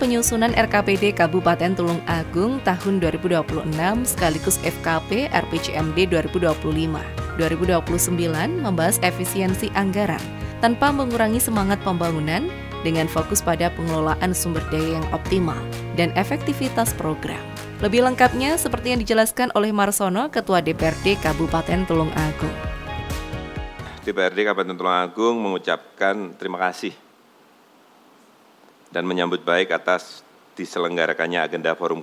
penyusunan RKPD Kabupaten Tulung Agung tahun 2026 sekaligus FKP RPJMD 2025-2029 membahas efisiensi anggaran tanpa mengurangi semangat pembangunan dengan fokus pada pengelolaan sumber daya yang optimal dan efektivitas program. Lebih lengkapnya seperti yang dijelaskan oleh Marsono, Ketua DPRD Kabupaten Tulung Agung. DPRD Kabupaten Tulung Agung mengucapkan terima kasih dan menyambut baik atas diselenggarakannya agenda forum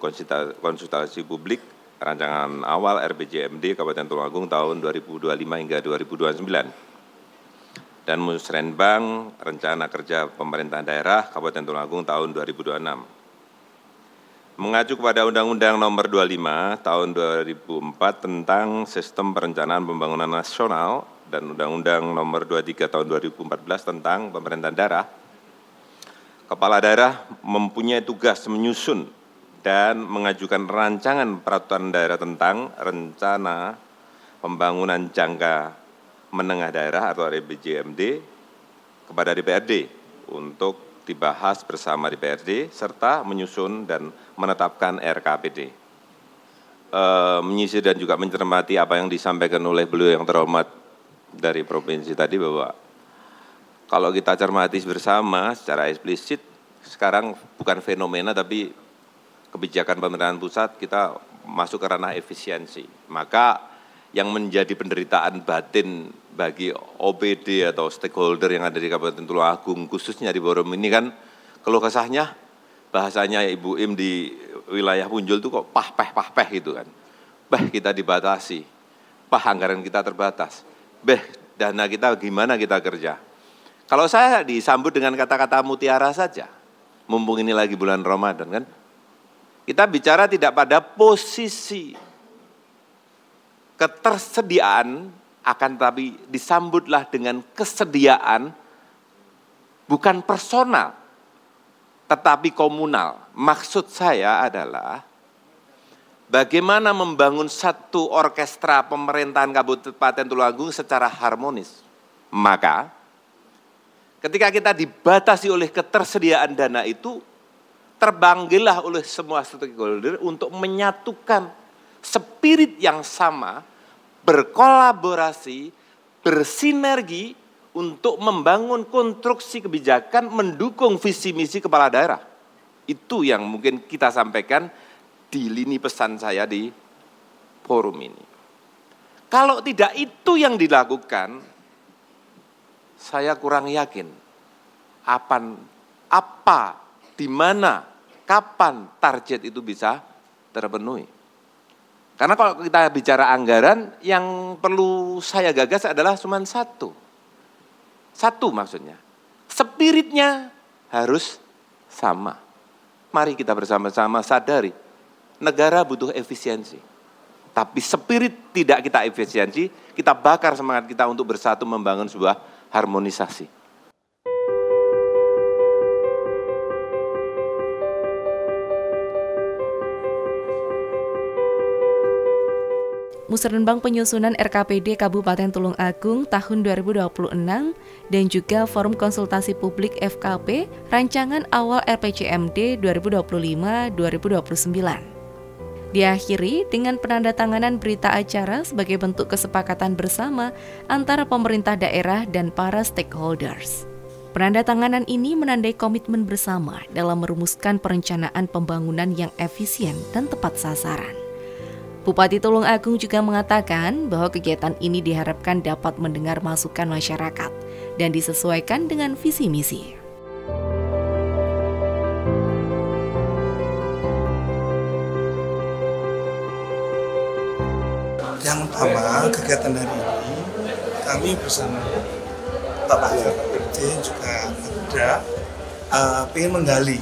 konsultasi publik rancangan awal RPJMD Kabupaten Tulung Agung tahun 2025 hingga 2029 dan Musrenbang Rencana Kerja Pemerintahan Daerah Kabupaten Tulung Agung tahun 2026. Mengacu kepada Undang-Undang Nomor 25 Tahun 2004 tentang Sistem Perencanaan Pembangunan Nasional dan Undang-Undang Nomor 23 Tahun 2014 tentang Pemerintahan Daerah, Kepala Daerah mempunyai tugas menyusun dan mengajukan rancangan peraturan daerah tentang rencana pembangunan jangka menengah daerah atau RPJMD kepada DPRD untuk dibahas bersama DPRD serta menyusun dan menetapkan RKPD. Menyisir dan juga mencermati apa yang disampaikan oleh beliau yang terhormat dari provinsi tadi bahwa kalau kita cermati bersama secara eksplisit, sekarang bukan fenomena tapi kebijakan pemerintahan pusat kita masuk ke ranah efisiensi. Maka yang menjadi penderitaan batin bagi OPD atau stakeholder yang ada di Kabupaten Tulung Agung, khususnya di forum ini kan, keluh kesahnya bahasanya Ibu Im di wilayah Punjul itu kok pah-peh gitu kan. Kita dibatasi, anggaran kita terbatas, dana kita gimana kita kerja. Kalau saya disambut dengan kata-kata mutiara saja, mumpung ini lagi bulan Ramadan kan, kita bicara tidak pada posisi ketersediaan, akan tapi disambutlah dengan kesediaan, bukan personal, tetapi komunal. Maksud saya adalah bagaimana membangun satu orkestra pemerintahan Kabupaten Tulung Agung secara harmonis. Maka ketika kita dibatasi oleh ketersediaan dana itu, terbanggilah oleh semua stakeholder untuk menyatukan spirit yang sama, berkolaborasi, bersinergi untuk membangun konstruksi kebijakan mendukung visi misi kepala daerah. Itu yang mungkin kita sampaikan di lini pesan saya di forum ini. Kalau tidak itu yang dilakukan, saya kurang yakin apa, di mana, kapan target itu bisa terpenuhi. Karena kalau kita bicara anggaran, yang perlu saya gagas adalah cuma satu. Satu maksudnya, spiritnya harus sama. Mari kita bersama-sama sadari, negara butuh efisiensi. Tapi spirit tidak kita efisiensi, kita bakar semangat kita untuk bersatu membangun sebuah harmonisasi. Musrenbang penyusunan RKPD Kabupaten Tulung Agung tahun 2026 dan juga Forum Konsultasi Publik FKP Rancangan Awal RPJMD 2025-2029. Diakhiri dengan penandatanganan berita acara sebagai bentuk kesepakatan bersama antara pemerintah daerah dan para stakeholders. Penandatanganan ini menandai komitmen bersama dalam merumuskan perencanaan pembangunan yang efisien dan tepat sasaran. Bupati Tulung Agung juga mengatakan bahwa kegiatan ini diharapkan dapat mendengar masukan masyarakat dan disesuaikan dengan visi misi. Yang pertama, kegiatan hari ini kami bersama Bapak RKPD juga ada ingin menggali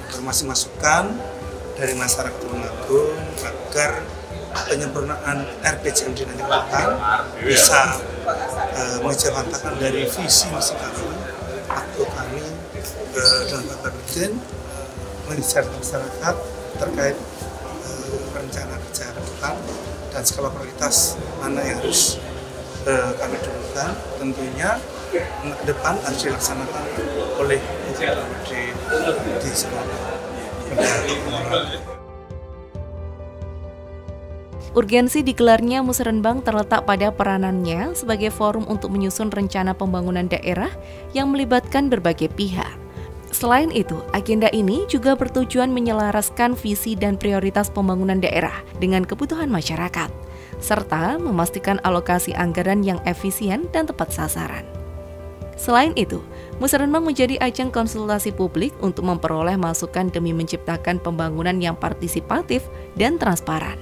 informasi masukan dari masyarakat Tulung Agung agar penyempurnaan RPJMD nanti ke depan bisa mengejawantakan dari visi misi kami atau kami dalam Bapak Presiden mengingatkan masyarakat terkait rencana kerja ke depan dan skala prioritas mana yang harus kami dulukan. Tentunya ke depan harus dilaksanakan oleh di sekolah. Urgensi digelarnya Musrenbang terletak pada peranannya sebagai forum untuk menyusun rencana pembangunan daerah yang melibatkan berbagai pihak. Selain itu, agenda ini juga bertujuan menyelaraskan visi dan prioritas pembangunan daerah dengan kebutuhan masyarakat, serta memastikan alokasi anggaran yang efisien dan tepat sasaran. Selain itu, Musrenbang menjadi ajang konsultasi publik untuk memperoleh masukan demi menciptakan pembangunan yang partisipatif dan transparan.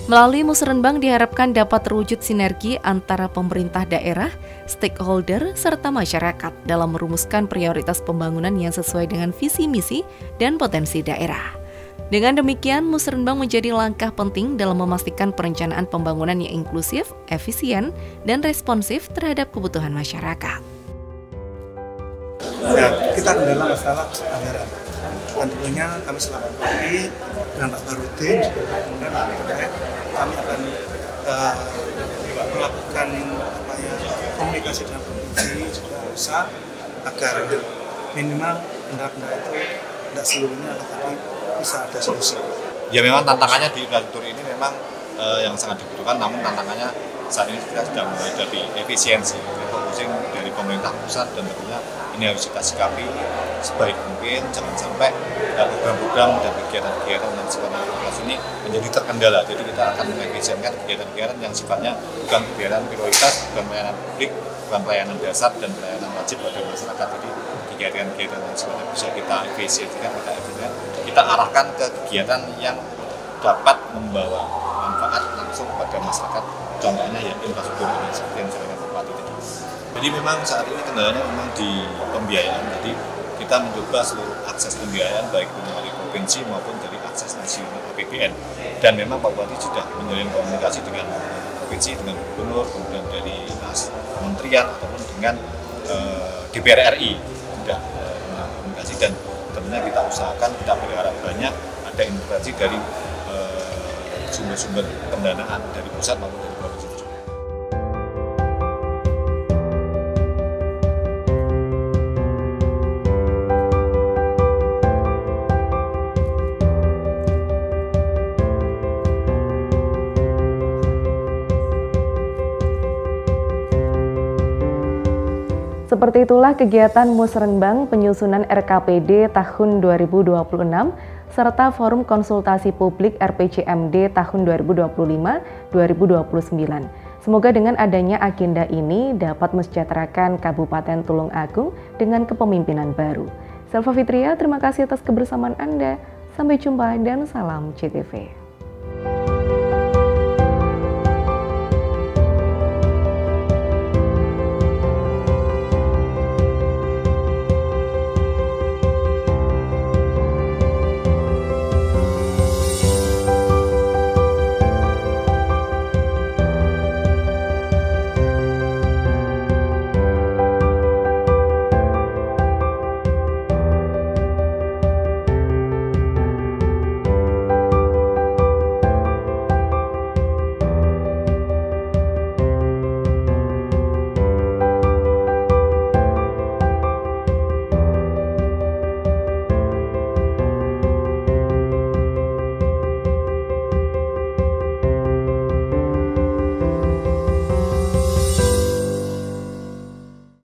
Melalui Musrenbang diharapkan dapat terwujud sinergi antara pemerintah daerah, stakeholder, serta masyarakat dalam merumuskan prioritas pembangunan yang sesuai dengan visi misi dan potensi daerah. Dengan demikian, Musrenbang menjadi langkah penting dalam memastikan perencanaan pembangunan yang inklusif, efisien, dan responsif terhadap kebutuhan masyarakat. Ya, kita kendala masalah anggaran. Tentunya kami selaku Bupati dengan Pak Barudin, kemudian kami akan melakukan komunikasi dengan provinsi juga bisa agar minimal benda-benda itu tidak seluruhnya tapi bisa ada solusi. Ya memang tantangannya di infrastruktur ini memang yang sangat dibutuhkan, namun tantangannya saat ini kita sedang menghadapi efisiensi, refocusing dari pemerintah pusat, dan tentunya ini harus kita sikapi sebaik mungkin, jangan sampai program-program dan kegiatan-kegiatan yang sifatnya infrastruktur ini menjadi terkendala. Jadi kita akan mengefisienkan kegiatan-kegiatan yang sifatnya bukan kegiatan prioritas, bukan pelayanan publik, bukan pelayanan dasar dan pelayanan wajib pada masyarakat. Jadi kegiatan-kegiatan yang sifatnya bisa kita efisienkan, kita arahkan ke kegiatan yang dapat membawa manfaat langsung pada masyarakat. Contohnya ya infrastruktur ini seperti yang saya Bupati tadi. Jadi memang saat ini kendalanya memang di pembiayaan. Jadi kita mencoba seluruh akses pembiayaan baik dari provinsi maupun dari akses nasional APBN. Dan memang Pak Bupati sudah menjalin komunikasi dengan provinsi, dengan gubernur, kemudian dari kementerian ataupun dengan DPR RI sudah komunikasi, dan tentunya kita usahakan, kita berharap banyak ada intervensi dari sumber-sumber pendanaan dari pusat maupun dari provinsi. Seperti itulah kegiatan Musrenbang penyusunan RKPD tahun 2026 serta Forum Konsultasi Publik RPJMD tahun 2025-2029. Semoga dengan adanya agenda ini dapat mensejahterakan Kabupaten Tulung Agung dengan kepemimpinan baru. Selva Fitria, terima kasih atas kebersamaan Anda. Sampai jumpa dan salam CTV.